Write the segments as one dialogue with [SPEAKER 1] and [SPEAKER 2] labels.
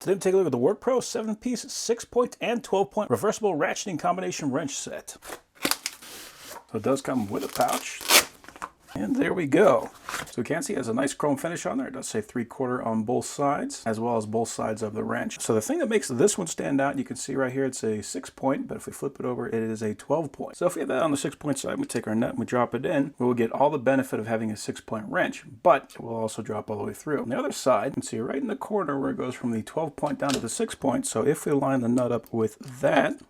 [SPEAKER 1] Today we take a look at the WORKPRO 7-piece 6-point and 12-point reversible ratcheting combination wrench set. So it does come with a pouch. And there we go. So we can see it has a nice chrome finish on there. It does say 3/4 on both sides, as well as both sides of the wrench. So the thing that makes this one stand out, you can see right here, it's a 6-point, but if we flip it over, it is a 12-point. So if we have that on the 6-point side, we take our nut and we drop it in, we will get all the benefit of having a 6-point wrench, but it will also drop all the way through. On the other side, you can see right in the corner where it goes from the 12-point down to the 6-point. So if we line the nut up with that,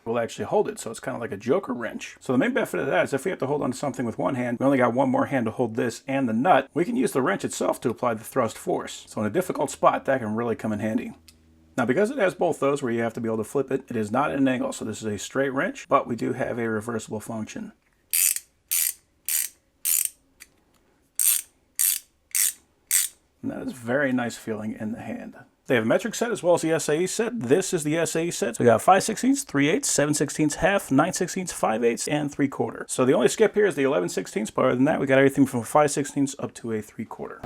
[SPEAKER 1] will actually hold it, so it's kind of like a joker wrench. So the main benefit of that is if we have to hold on to something with one hand, we only got one more hand to hold this and the nut, we can use the wrench itself to apply the thrust force. So in a difficult spot, that can really come in handy. Now because it has both those where you have to be able to flip it, it is not at an angle, so this is a straight wrench, but we do have a reversible function. And that is very nice feeling in the hand. They have a metric set as well as the SAE set. This is the SAE set. So we got 5/16, 3/8, 7/16, half, 9/16, 5/8, and 3/4. So the only skip here is the 11/16. But other than that, we got everything from 5/16 up to a 3/4.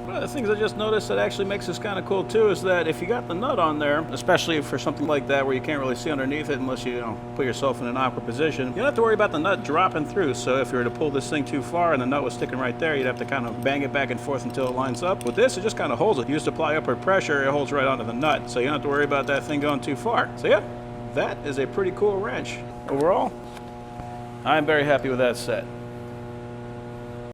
[SPEAKER 1] One of the things I just noticed that actually makes this kind of cool too is that if you got the nut on there, especially for something like that where you can't really see underneath it unless you put yourself in an awkward position, you don't have to worry about the nut dropping through. So if you were to pull this thing too far and the nut was sticking right there, you'd have to kind of bang it back and forth until it lines up. With this, it just kind of holds it. You just apply upward pressure, it holds right onto the nut. So you don't have to worry about that thing going too far. So yeah, that is a pretty cool wrench. Overall, I'm very happy with that set.